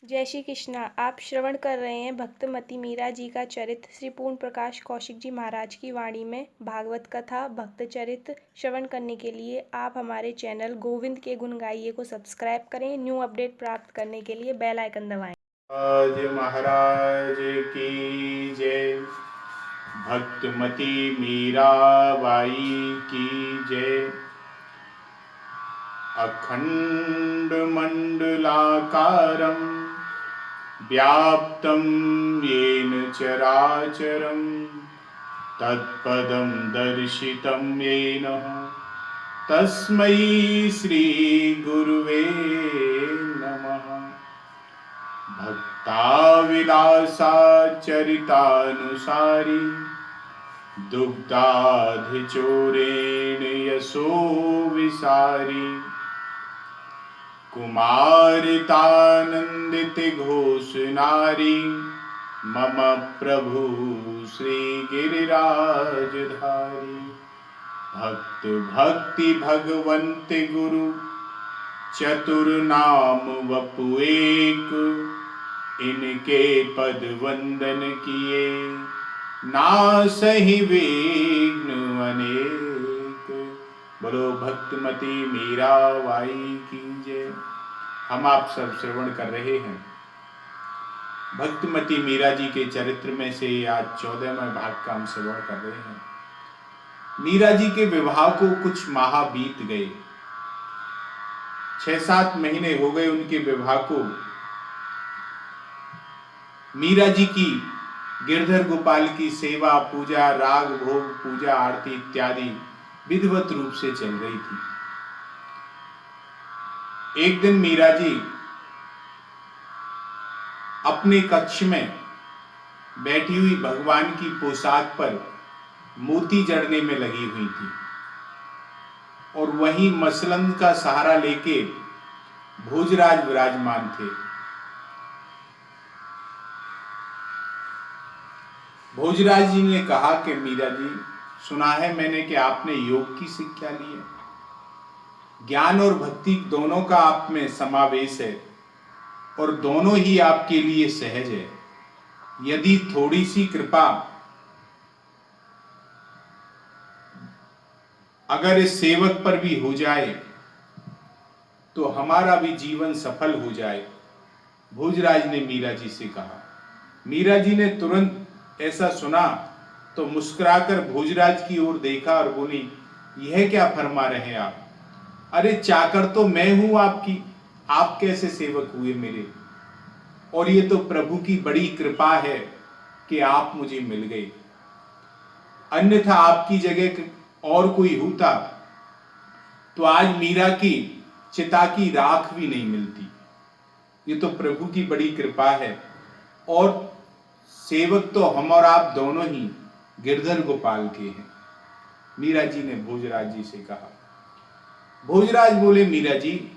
जय श्री कृष्णा। आप श्रवण कर रहे हैं भक्तमती मीरा जी का चरित्र श्री पूर्ण प्रकाश कौशिक जी महाराज की वाणी में भागवत कथा भक्त चरित्र श्रवण करने के लिए आप हमारे चैनल गोविंद के गुण गाइए को सब्सक्राइब करें। न्यू अपडेट प्राप्त करने के लिए बेल आइकन दबाएं। आज महाराज की जय। भक्तमती मीरा बाई की जय। अखंड मंडलाकारं व्याप्तं येन चराचरं तत्पदं दर्शितं येन तस्मै श्री गुरुवे नमः। भक्ताविलासाचरितानुसारी दुग्धाधिचोरेण यशो विसारी कुमारितानन्दित घोष नारी मम प्रभु श्री गिरिराजधारी। भक्त भक्ति भगवंत गुरु चतुर नाम वपु एक इनके पद वंदन किए नासहि विघ्न अनेक। बोलो भक्तमती मीरा बाई की जय। हम आप सब श्रवण कर रहे हैं भक्तमती मीरा जी के चरित्र में से आज 14वें भाग का हम श्रवण कर रहे हैं। मीरा जी के विवाह को कुछ माह बीत गए, 6-7 महीने हो गए उनके विवाह को। मीरा जी की गिरधर गोपाल की सेवा पूजा राग भोग पूजा आरती इत्यादि विधिवत रूप से चल रही थी। एक दिन मीरा जी अपने कक्ष में बैठी हुई भगवान की पोशाक पर मोती जड़ने में लगी हुई थी और वहीं मसलन का सहारा लेके भोजराज विराजमान थे। भोजराज जी ने कहा कि मीरा जी, सुना है मैंने कि आपने योग की शिक्षा ली है, ज्ञान और भक्ति दोनों का आप में समावेश है और दोनों ही आपके लिए सहज है। यदि थोड़ी सी कृपा अगर इस सेवक पर भी हो जाए तो हमारा भी जीवन सफल हो जाए। भोजराज ने मीरा जी से कहा। मीरा जी ने तुरंत ऐसा सुना तो मुस्कुराकर भोजराज की ओर देखा और बोली, यह क्या फरमा रहे हैं आप? अरे चाकर तो मैं हूं आपकी, आप कैसे सेवक हुए मेरे? और ये तो प्रभु की बड़ी कृपा है कि आप मुझे मिल गए, अन्यथा आपकी जगह और कोई होता तो आज मीरा की चिता की राख भी नहीं मिलती। ये तो प्रभु की बड़ी कृपा है और सेवक तो हम और आप दोनों ही गिरधर गोपाल के हैं। मीरा जी ने भोजराज जी से कहा। भोजराज बोले, मीरा जी,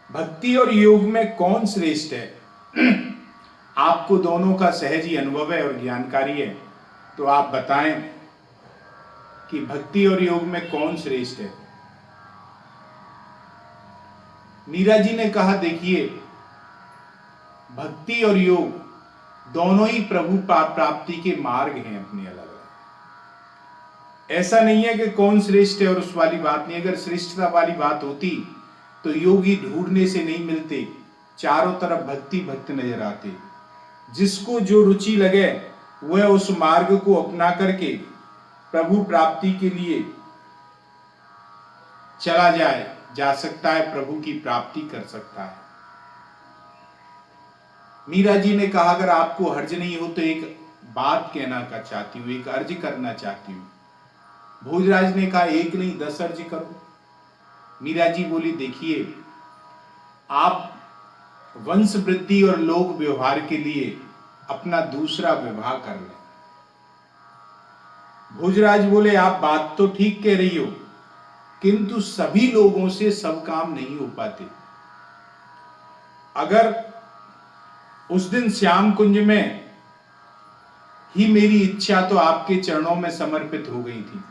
भक्ति और योग में कौन श्रेष्ठ है? आपको दोनों का सहज ही अनुभव है और ज्ञानकारी है, तो आप बताएं कि भक्ति और योग में कौन श्रेष्ठ है? मीरा जी ने कहा, देखिए, भक्ति और योग दोनों ही प्रभु प्राप्ति के मार्ग हैं अपने अलग अलग। ऐसा नहीं है कि कौन श्रेष्ठ है और उस वाली बात नहीं। अगर श्रेष्ठता वाली बात होती तो योगी ढूंढने से नहीं मिलते, चारों तरफ भक्ति भक्त नजर आते। जिसको जो रुचि लगे वह उस मार्ग को अपना करके प्रभु प्राप्ति के लिए चला जा सकता है, प्रभु की प्राप्ति कर सकता है। मीरा जी ने कहा, अगर आपको हर्ज नहीं हो तो एक बात कहना का चाहती हूं, एक अर्ज करना चाहती हूं। भोजराज ने कहा, एक नहीं 10 अर्ज करो। मीरा जी बोली, देखिए, आप वंश वृद्धि और लोक व्यवहार के लिए अपना दूसरा विवाह कर लें। भोजराज बोले, आप बात तो ठीक कह रही हो, किंतु सभी लोगों से सब काम नहीं हो पाते। अगर उस दिन श्याम कुंज में ही मेरी इच्छा तो आपके चरणों में समर्पित हो गई थी,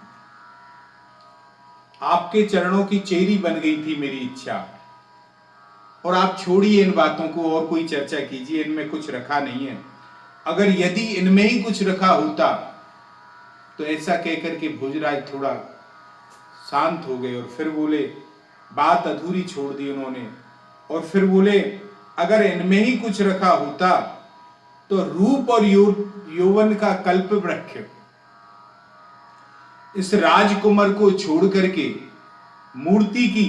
आपके चरणों की चेरी बन गई थी मेरी इच्छा, और आप छोड़िए इन बातों को और कोई चर्चा कीजिए, इनमें कुछ रखा नहीं है। अगर यदि इनमें ही कुछ रखा होता तो ऐसा कहकर के भोजराज थोड़ा शांत हो गए और फिर बोले, बात अधूरी छोड़ दी उन्होंने, और फिर बोले अगर इनमें ही कुछ रखा होता तो रूप और यौवन का कल्प वृक्ष इस राजकुमार को छोड़ करके मूर्ति की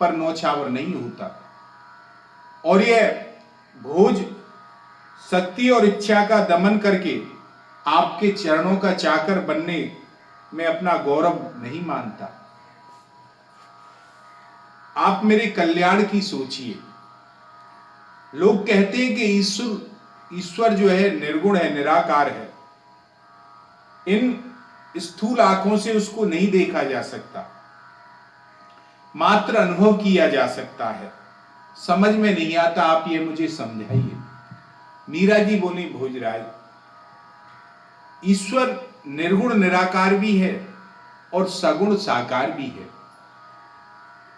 पर नौछावर नहीं होता। और यह भोज शक्ति और इच्छा का दमन करके आपके चरणों का चाकर बनने में अपना गौरव नहीं मानता। आप मेरे कल्याण की सोचिए। लोग कहते हैं कि ईश्वर जो है निर्गुण है, निराकार है। इन स्थूल आंखों से उसको नहीं देखा जा सकता, मात्र अनुभव किया जा सकता है। समझ में नहीं आता, आप ये मुझे समझाइए। मीरा जी बोली, भोजराज, ईश्वर निर्गुण निराकार भी है और सगुण साकार भी है।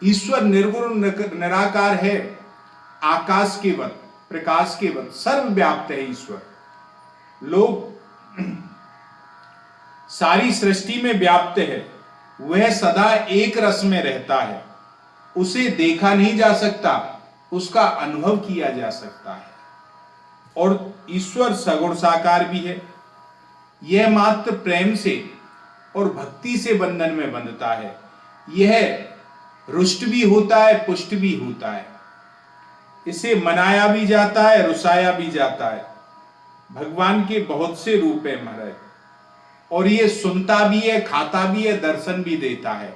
ईश्वर निर्गुण निराकार है, आकाश के वत, प्रकाश के वत सर्वव्याप्त है ईश्वर। लोग सारी सृष्टि में व्याप्त है, वह सदा एक रस में रहता है। उसे देखा नहीं जा सकता, उसका अनुभव किया जा सकता है। और ईश्वर सगुण साकार भी है। यह मात्र प्रेम से और भक्ति से बंधन में बंधता है। यह रुष्ट भी होता है, पुष्ट भी होता है। इसे मनाया भी जाता है, रुसाया भी जाता है। भगवान के बहुत से रूप है महाराज, और ये सुनता भी है, खाता भी है, दर्शन भी देता है।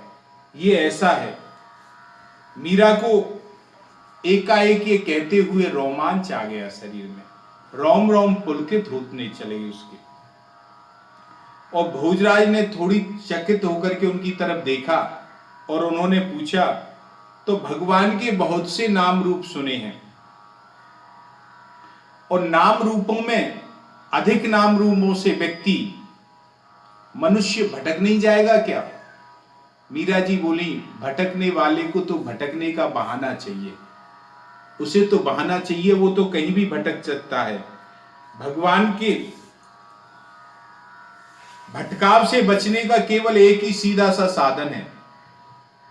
ये ऐसा है। मीरा को एकाएक ये कहते हुए रोमांच आ गया शरीर में, रोम रोम पुलकित होने चले उसके। और भोजराज ने थोड़ी चकित होकर के उनकी तरफ देखा और उन्होंने पूछा, तो भगवान के बहुत से नाम रूप सुने हैं, और नाम रूपों में अधिक नाम रूपों से व्यक्ति मनुष्य भटक नहीं जाएगा क्या? मीरा जी बोली, भटकने वाले को तो भटकने का बहाना चाहिए, उसे तो बहाना चाहिए, वो तो कहीं भी भटक सकता है। भगवान के भटकाव से बचने का केवल एक ही सीधा सा साधन है।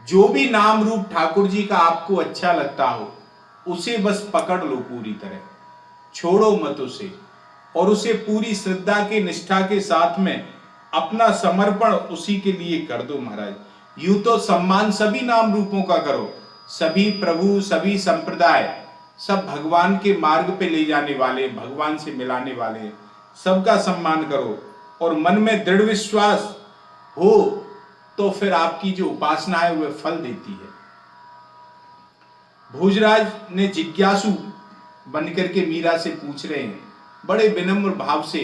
जो भी नाम रूप ठाकुर जी का आपको अच्छा लगता हो, उसे बस पकड़ लो पूरी तरह, छोड़ो मत उसे, और उसे पूरी श्रद्धा के निष्ठा के साथ में अपना समर्पण उसी के लिए कर दो महाराज। यूं तो सम्मान सभी नाम रूपों का करो, सभी प्रभु, सभी संप्रदाय, सब भगवान के मार्ग पे ले जाने वाले, भगवान से मिलाने वाले, सबका सम्मान करो। और मन में दृढ़ विश्वास हो तो फिर आपकी जो उपासना है वह फल देती है। भोजराज ने जिज्ञासु बनकर के मीरा से पूछ रहे हैं, बड़े विनम्र भाव से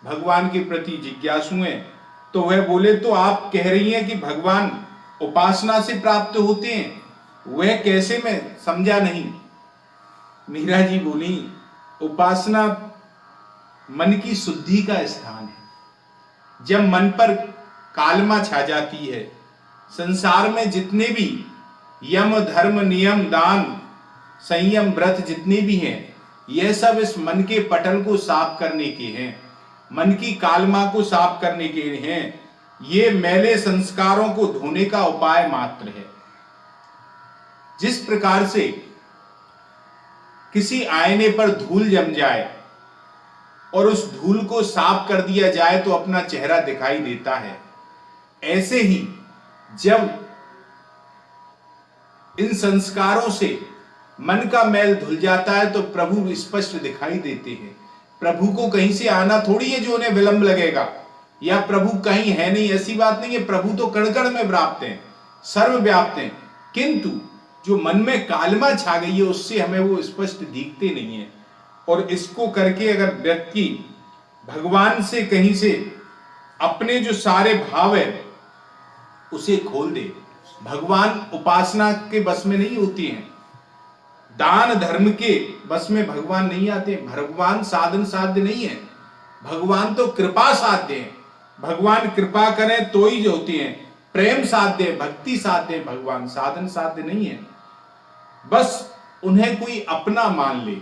भगवान के प्रति जिज्ञासु हैं। तो वह बोले, तो आप कह रही हैं कि भगवान उपासना से प्राप्त होते हैं, वह कैसे? मैं समझा नहीं। मीरा जी बोली, उपासना मन की शुद्धि का स्थान है। जब मन पर कालमा छा जाती है, संसार में जितने भी यम, धर्म, नियम, दान, संयम, व्रत जितने भी हैं, यह सब इस मन के पटल को साफ करने के हैं, मन की कालमा को साफ करने के हैं। ये मैले संस्कारों को धोने का उपाय मात्र है। जिस प्रकार से किसी आईने पर धूल जम जाए और उस धूल को साफ कर दिया जाए तो अपना चेहरा दिखाई देता है, ऐसे ही जब इन संस्कारों से मन का मैल धुल जाता है तो प्रभु स्पष्ट दिखाई देते हैं। प्रभु को कहीं से आना थोड़ी है जो उन्हें विलंब लगेगा, या प्रभु कहीं है नहीं, ऐसी बात नहीं है। प्रभु तो कण कण में व्याप्त हैं, सर्वव्याप्त हैं, किंतु जो मन में कालमा छा गई है उससे हमें वो स्पष्ट दिखते नहीं है। और इसको करके अगर व्यक्ति भगवान से कहीं से अपने जो सारे भाव है उसे खोल दे, भगवान उपासना के बस में नहीं होती हैं, दान धर्म के बस में भगवान नहीं आते। भगवान साधन साध्य नहीं है, भगवान तो कृपा साध्य है। भगवान कृपा करें तो ही जो होती हैं, प्रेम साध्य, भक्ति साध्य, भगवान साधन साध्य नहीं है। बस उन्हें कोई अपना मान ले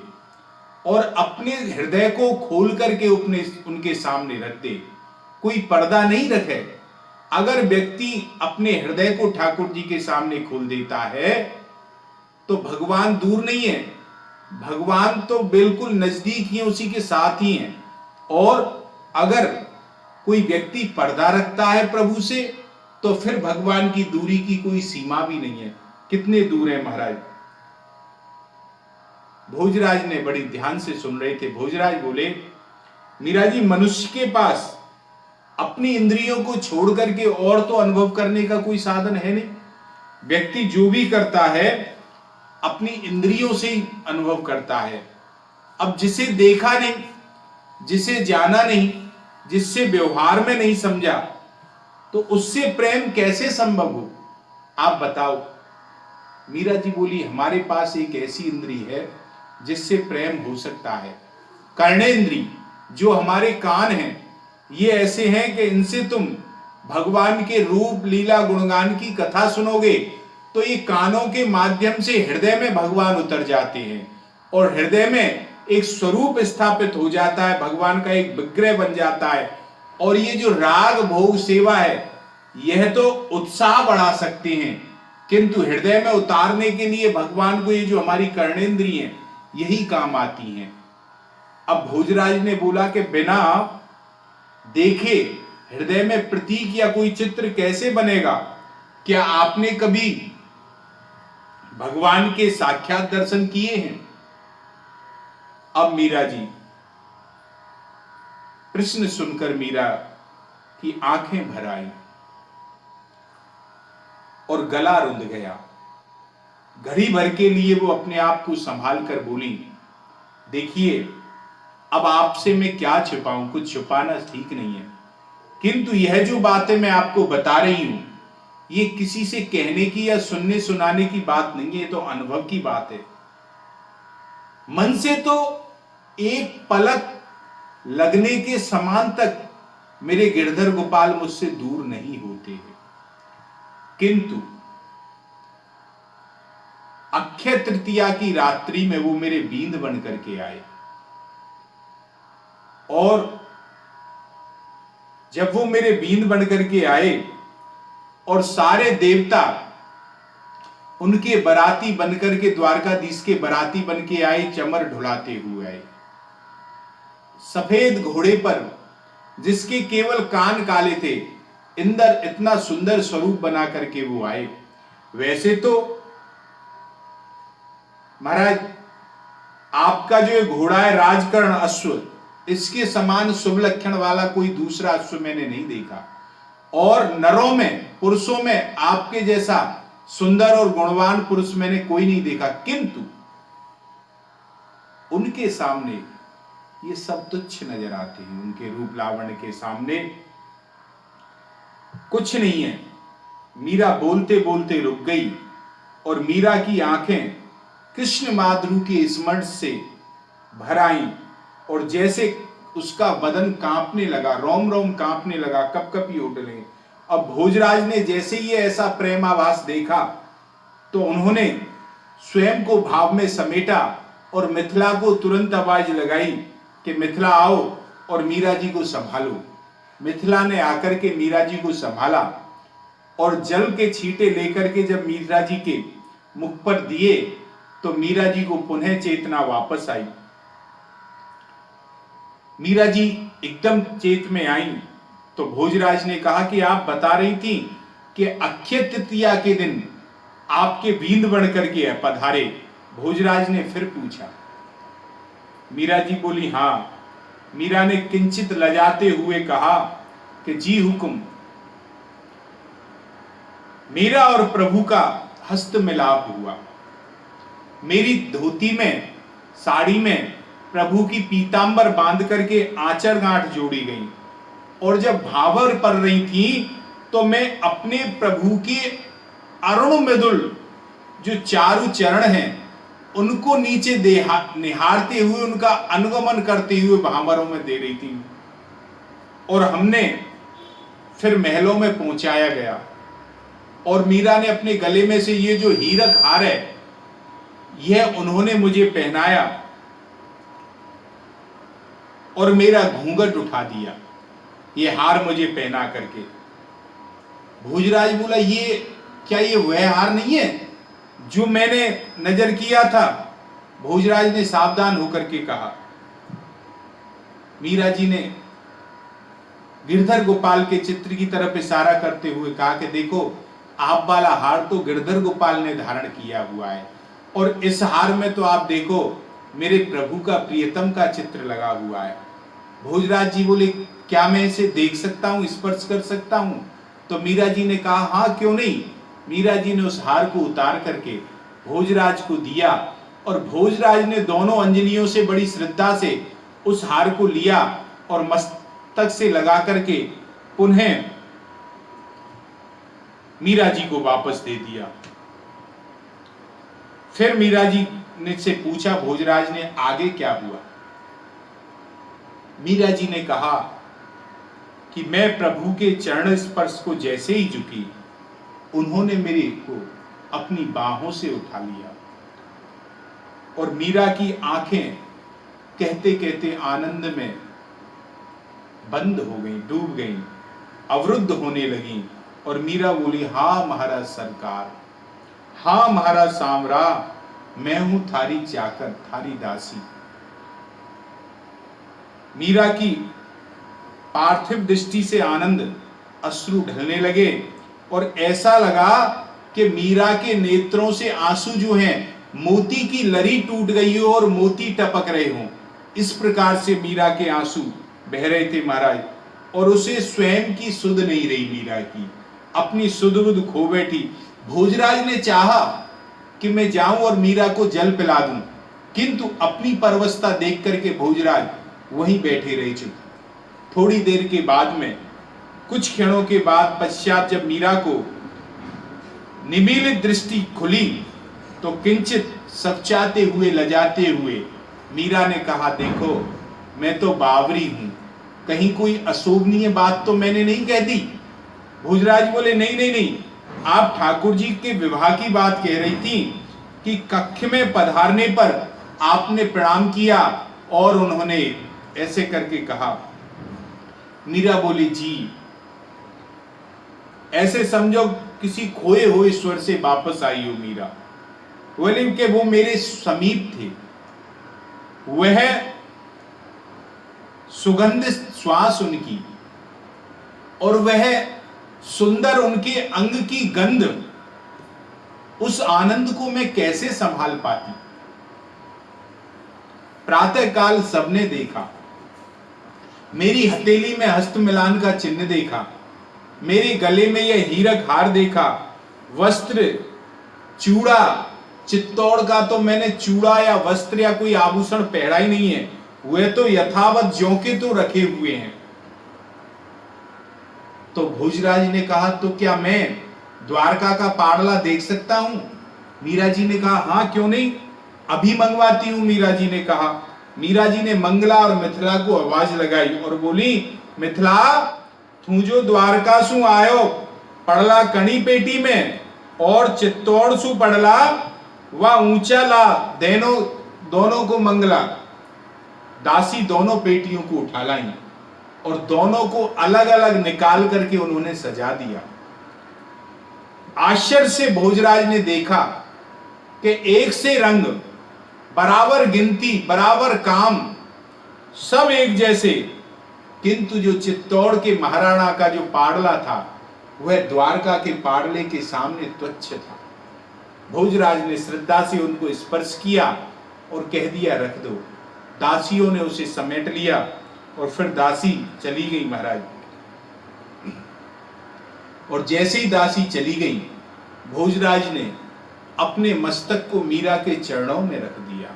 और अपने हृदय को खोल करके उनके सामने रख दे, कोई पर्दा नहीं रखे। अगर व्यक्ति अपने हृदय को ठाकुर जी के सामने खोल देता है तो भगवान दूर नहीं है, भगवान तो बिल्कुल नजदीक ही है, उसी के साथ ही हैं। और अगर कोई व्यक्ति पर्दा रखता है प्रभु से तो फिर भगवान की दूरी की कोई सीमा भी नहीं है। कितने दूर है महाराज। भोजराज ने बड़ी ध्यान से सुन रहे थे। भोजराज बोले, मीरा जी, मनुष्य के पास अपनी इंद्रियों को छोड़ करके और तो अनुभव करने का कोई साधन है नहीं। व्यक्ति जो भी करता है अपनी इंद्रियों से ही अनुभव करता है। अब जिसे देखा नहीं, जिसे जाना नहीं, जिससे व्यवहार में नहीं समझा, तो उससे प्रेम कैसे संभव हो? आप बताओ। मीरा जी बोली, हमारे पास एक ऐसी इंद्री है जिससे प्रेम हो सकता है। कर्णेंद्री, जो हमारे कान हैं, ये ऐसे हैं कि इनसे तुम भगवान के रूप लीला गुणगान की कथा सुनोगे तो ये कानों के माध्यम से हृदय में भगवान उतर जाते हैं और हृदय में एक स्वरूप स्थापित हो जाता है, भगवान का एक विग्रह बन जाता है। और ये जो राग भोग सेवा है, यह तो उत्साह बढ़ा सकते हैं, किंतु हृदय में उतारने के लिए भगवान को ये जो हमारी कर्णेंद्रिय हैं, यही काम आती हैं। अब भोजराज ने बोला कि बिना देखे हृदय में प्रतीक या कोई चित्र कैसे बनेगा? क्या आपने कभी भगवान के साक्षात दर्शन किए हैं? अब मीरा जी, प्रश्न सुनकर मीरा की आंखें भर आई और गला रुंध गया। घड़ी भर के लिए वो अपने आप को संभाल कर बोली, देखिए, अब आपसे मैं क्या छिपाऊं, कुछ छुपाना ठीक नहीं है, किंतु यह जो बातें मैं आपको बता रही हूं, ये किसी से कहने की या सुनने सुनाने की बात नहीं है, ये तो अनुभव की बात है। मन से तो एक पलक लगने के समान तक मेरे गिरधर गोपाल मुझसे दूर नहीं होते हैं, किंतु अक्षय तृतीया की रात्रि में वो मेरे बींद बन करके आए और जब वो मेरे बींद बन करके आए और सारे देवता उनके बराती बनकर के, द्वारकाधीश के बराती बन के आए, चमर ढुलाते हुए आए, सफेद घोड़े पर जिसके केवल कान काले थे, इंदर इतना सुंदर स्वरूप बना करके वो आए। वैसे तो महाराज आपका जो घोड़ा है राजकर्ण अश्व, इसके समान शुभ लक्षण वाला कोई दूसरा अश्व मैंने नहीं देखा, और नरों में, पुरुषों में आपके जैसा सुंदर और गुणवान पुरुष मैंने कोई नहीं देखा, किंतु उनके सामने ये सब तुच्छ नजर आते हैं। उनके रूप लावण्य के सामने कुछ नहीं है। मीरा बोलते बोलते रुक गई और मीरा की आंखें कृष्ण माधुर्य के स्मरण से भर आईं और जैसे उसका बदन कांपने लगा, रोम रोम कांपने लगा, कपकपी उठने। अब भोजराज ने जैसे ही ऐसा प्रेमाभास देखा तो उन्होंने स्वयं को भाव में समेटा और मिथिला को तुरंत आवाज लगाई कि मिथिला आओ और मीरा जी को संभालो। मिथिला ने आकर के मीरा जी को संभाला और जल के छींटे लेकर के जब मीरा जी के मुख पर दिए तो मीरा जी को पुनः चेतना वापस आई। मीरा जी एकदम चेत में आई तो भोजराज ने कहा कि आप बता रही थी कि अक्षय तृतीया के दिन आपके बींद बन करके पधारे। भोजराज ने फिर पूछा। मीरा जी बोली, हाँ। मीरा ने किंचित लजाते हुए कहा कि जी हुक्म। मेरा और प्रभु का हस्त मिलाप हुआ। मेरी धोती में, साड़ी में प्रभु की पीतांबर बांध करके आंचर गांठ जोड़ी गई और जब भावर पड़ रही थी तो मैं अपने प्रभु के अरुण मृदुल जो चारु चरण हैं उनको नीचे निहारते हुए, उनका अनुगमन करते हुए भावरों में दे रही थी। और हमने फिर महलों में पहुंचाया गया और मीरा ने अपने गले में से ये जो हीरक हार है यह उन्होंने मुझे पहनाया और मेरा घूंघट उठा दिया, ये हार मुझे पहना करके। भोजराज बोला, ये क्या ये वह हार नहीं है जो मैंने नजर किया था? भोजराज ने सावधान होकर के कहा। मीरा जी ने गिरधर गोपाल के चित्र की तरफ इशारा करते हुए कहा कि देखो, आप वाला हार तो गिरधर गोपाल ने धारण किया हुआ है, और इस हार में तो आप देखो मेरे प्रभु का प्रियतम का चित्र लगा हुआ है। भोजराज जी बोले, क्या मैं इसे देख सकता हूं, स्पर्श कर सकता हूं? तो मीरा जी ने कहा, हाँ क्यों नहीं। मीरा जी ने उस हार को उतार करके भोजराज को दिया, और भोजराज ने दोनों अंजलियों से बड़ी श्रद्धा से उस हार को लिया और मस्तक से लगा करके पुनः मीरा जी को वापस दे दिया। फिर मीरा जी ने से पूछा भोजराज ने, आगे क्या हुआ? मीरा जी ने कहा कि मैं प्रभु के चरण स्पर्श को जैसे ही झुकी, उन्होंने मेरे को अपनी बाहों से उठा लिया, और मीरा की आंखें कहते कहते आनंद में बंद हो गई, डूब गई, अवरुद्ध होने लगी। और मीरा बोली, हाँ महाराज सरकार, हाँ महाराज सांवरा, मैं हूं थारी चाकर, थारी दासी। मीरा की पार्थिव दृष्टि से आनंद अश्रु ढलने लगे, और ऐसा लगा कि मीरा के नेत्रों से आंसू जो हैं मोती की लरी टूट गई हो और मोती टपक रहे हों, इस प्रकार से मीरा के आंसू बह रहे थे महाराज। और उसे स्वयं की सुध नहीं रही, मीरा की अपनी सुध बुध खो बैठी। भोजराज ने चाहा कि मैं जाऊं और मीरा को जल पिला दूं, किंतु अपनी परवस्था देख करके भोजराज वहीं बैठे रहे चुप। थोड़ी देर के बाद में, कुछ क्षणों के बाद पश्चात, जब मीरा को निमीलित दृष्टि खुली तो किंचित सचाते हुए, लजाते हुए मीरा ने कहा, देखो मैं तो बावरी हूं, कहीं कोई अशोभनीय बात तो मैंने नहीं कह दी? भोजराज बोले, नहीं नहीं नहीं, आप ठाकुर जी के विवाह की बात कह रही थी कि कक्ष में पधारने पर आपने प्रणाम किया और उन्होंने ऐसे करके कहा। मीरा बोली, जी, ऐसे समझो किसी खोए हुए ईश्वर से वापस आई हो मीरा। बोले कि वो मेरे समीप थे, वह सुगंधित श्वास उनकी और वह सुंदर उनके अंग की गंध, उस आनंद को मैं कैसे संभाल पाती? प्रातः काल सबने देखा, मेरी हथेली में हस्त मिलान का चिन्ह देखा, मेरे गले में यह हीरक हार देखा, वस्त्र चूड़ा, चित्तौड़ का तो मैंने चूड़ा या वस्त्र या कोई आभूषण पहना ही नहीं है, वे तो यथावत ज्यों के तो रखे हुए हैं। तो भोजराज ने कहा, तो क्या मैं द्वारका का पाड़ला देख सकता हूं? मीरा जी ने कहा, हाँ क्यों नहीं, अभी मंगवाती हूं। मीरा जी ने कहा। मीरा जी ने मंगला और मिथिला को आवाज लगाई और बोली, मिथिला, तू जो द्वारका सु आयो पड़ला कणी पेटी में, और चित्तौड़ सु पड़ला वह ऊंचा ला, दोनों को मंगला। दासी दोनों पेटियों को उठा लाई और दोनों को अलग अलग निकाल करके उन्होंने सजा दिया। आश्चर्य से भोजराज ने देखा कि एक से रंग, बराबर गिनती, बराबर काम, सब एक जैसे, किंतु जो चित्तौड़ के महाराणा का जो पाड़ला था वह द्वारका के पाड़ले के सामने तुच्छ था। भोजराज ने श्रद्धा से उनको स्पर्श किया और कह दिया, रख दो। दासियों ने उसे समेट लिया और फिर दासी चली गई महाराज। और जैसे ही दासी चली गई, भोजराज ने अपने मस्तक को मीरा के चरणों में रख दिया।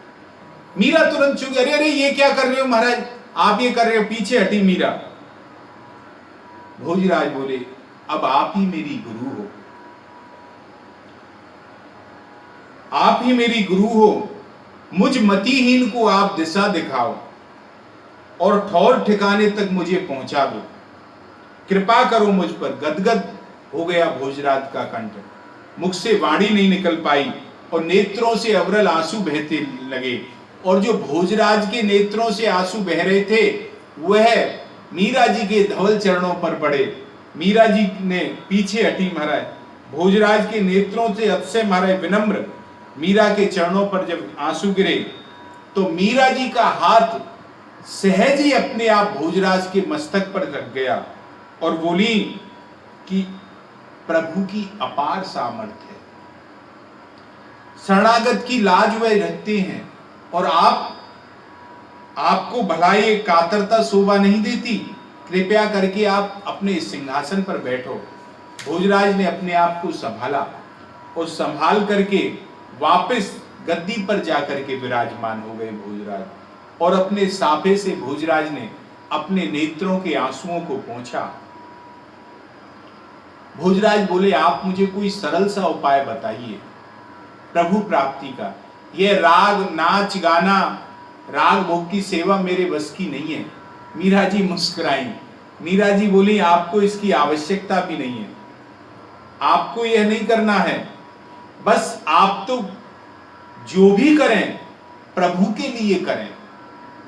मीरा तुरंत चुप, अरे अरे ये क्या कर रहे हो महाराज, आप ये कर रहे हो, पीछे हटी मीरा। भोजराज बोले, अब आप ही मेरी गुरु हो, आप ही मेरी गुरु हो, मुझ मतिहीन को आप दिशा दिखाओ और ठौर ठिकाने तक मुझे पहुंचा दो, कृपा करो मुझ पर। गदगद हो गया भोजराज का कंठ, मुख से वाणी नहीं निकल पाई और नेत्रों से अविरल आंसू बहते लगे। और जो भोजराज के नेत्रों से आंसू बह रहे थे वह मीरा जी के धवल चरणों पर पड़े। मीरा जी ने पीछे हटी महाराज, भोजराज के नेत्रों से अतिशय महाराज विनम्र मीरा के चरणों पर जब आंसू गिरे तो मीरा जी का हाथ सहज ही अपने आप भोजराज के मस्तक पर रख गया और बोली कि प्रभु की अपार सामर्थ्य है, शरणागत की लाज वह रखते हैं और आपको भला ये कातरता शोभा नहीं देती, कृपया करके आप अपने सिंहासन पर बैठो। भोजराज ने अपने आप को संभाला और संभाल करके वापस गद्दी पर जाकर के विराजमान हो गए भोजराज। और अपने साफे से भोजराज ने अपने नेत्रों के आंसुओं को पोंछा। भोजराज बोले, आप मुझे कोई सरल सा उपाय बताइए प्रभु प्राप्ति का। यह राग नाच गाना, राग भोग की सेवा मेरे बस की नहीं है। मीरा जी मुस्कुराई। मीरा जी बोली, आपको इसकी आवश्यकता भी नहीं है, आपको यह नहीं करना है। बस आप तो जो भी करें प्रभु के लिए करें।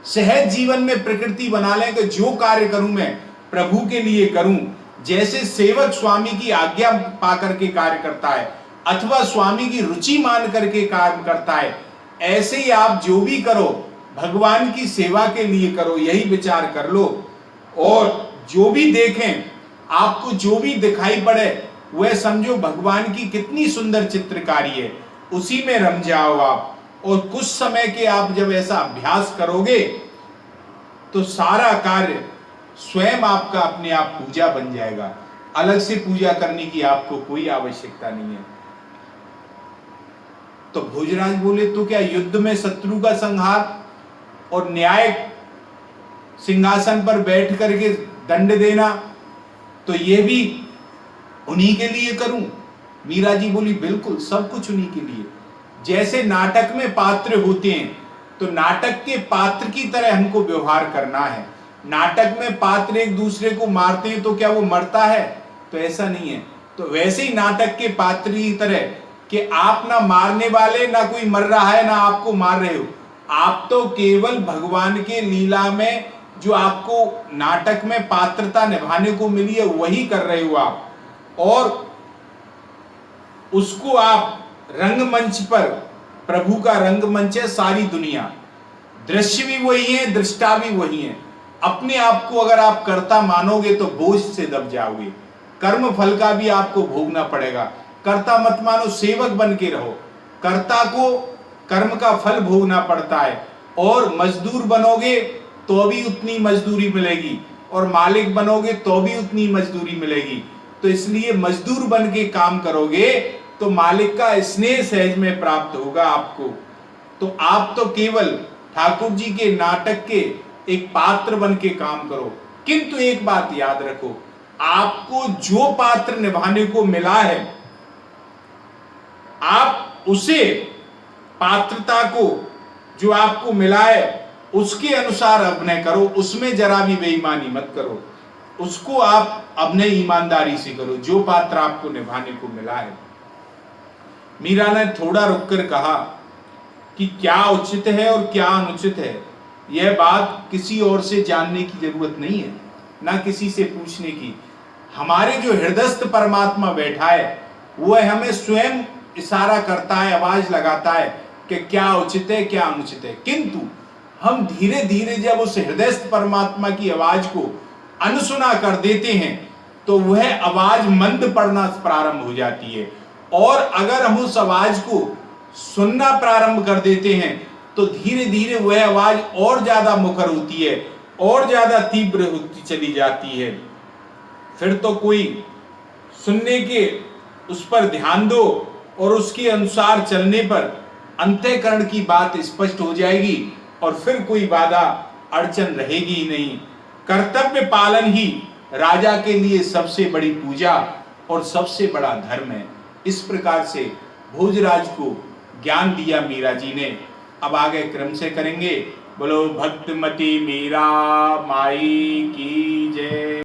सहज जीवन में प्रकृति बना लें कि जो कार्य करूं मैं प्रभु के लिए करूं। जैसे सेवक स्वामी की आज्ञा पाकर के कार्य करता है अथवा स्वामी की रुचि मान करके कार्य करता है, ऐसे ही आप जो भी करो भगवान की सेवा के लिए करो, यही विचार कर लो। और जो भी देखें, आपको जो भी दिखाई पड़े वह समझो भगवान की कितनी सुंदर चित्रकारी है, उसी में रम जाओ आप। और कुछ समय के आप जब ऐसा अभ्यास करोगे तो सारा कार्य स्वयं आपका अपने आप पूजा बन जाएगा। अलग से पूजा करने की आपको कोई आवश्यकता नहीं है। तो भोजराज बोले, तो क्या युद्ध में शत्रु का संहार और न्याय सिंहासन पर बैठ करके दंड देना, तो यह भी उन्हीं के लिए करूं? मीरा जी बोली, बिल्कुल सब कुछ उन्हीं के लिए। जैसे नाटक में पात्र होते हैं तो नाटक के पात्र की तरह हमको व्यवहार करना है। नाटक में पात्र एक दूसरे को मारते हैं तो क्या वो मरता है? तो ऐसा नहीं है। तो वैसे ही नाटक के पात्र की तरह कि आप ना मारने वाले, ना कोई मर रहा है, ना आपको मार रहे हो। आप तो केवल भगवान के लीला में जो आपको नाटक में पात्रता निभाने को मिली है वही कर रहे हो आप। और उसको आप रंगमंच पर, प्रभु का रंगमंच है सारी दुनिया, दृश्य भी वही है, दृष्टा भी वही है। अपने आप को अगर आप कर्ता मानोगे तो बोझ से दब जाओगे। कर्म फल का भी आपको भोगना पड़ेगा। कर्ता मत मानो, सेवक बन के रहो। कर्ता को कर्म का फल भोगना पड़ता है। और मजदूर बनोगे तो भी उतनी मजदूरी मिलेगी, और मालिक बनोगे तो भी उतनी मजदूरी मिलेगी। तो इसलिए मजदूर बन के काम करोगे तो मालिक का स्नेह सहज में प्राप्त होगा आपको। तो आप तो केवल ठाकुर जी के नाटक के एक पात्र बन के काम करो। किंतु एक बात याद रखो, आपको जो पात्र निभाने को मिला है आप उसे, पात्रता को जो आपको मिला है उसके अनुसार अभिनय करो। उसमें जरा भी बेईमानी मत करो, उसको आप अभिनय ईमानदारी से करो जो पात्र आपको निभाने को मिला है। मीरा ने थोड़ा रुककर कहा कि क्या उचित है और क्या अनुचित है, यह बात किसी और से जानने की जरूरत नहीं है, ना किसी से पूछने की। हमारे जो हृदयस्थ परमात्मा बैठा है वह हमें स्वयं इशारा करता है, आवाज लगाता है कि क्या उचित है क्या अनुचित है। किंतु हम धीरे धीरे जब उस हृदयस्थ परमात्मा की आवाज को अनसुना कर देते हैं तो वह आवाज मंद पड़ना प्रारंभ हो जाती है। और अगर हम उस आवाज को सुनना प्रारंभ कर देते हैं तो धीरे धीरे वह आवाज और ज्यादा मुखर होती है, और ज्यादा तीव्र होती चली जाती है। फिर तो कोई सुनने के उस पर ध्यान दो और उसके अनुसार चलने पर अंतःकरण की बात स्पष्ट हो जाएगी और फिर कोई बाधा अड़चन रहेगी ही नहीं। कर्तव्य पालन ही राजा के लिए सबसे बड़ी पूजा और सबसे बड़ा धर्म है। इस प्रकार से भोजराज को ज्ञान दिया मीरा जी ने। अब आगे क्रम से करेंगे। बोलो भक्तमती मीरा माई की जय।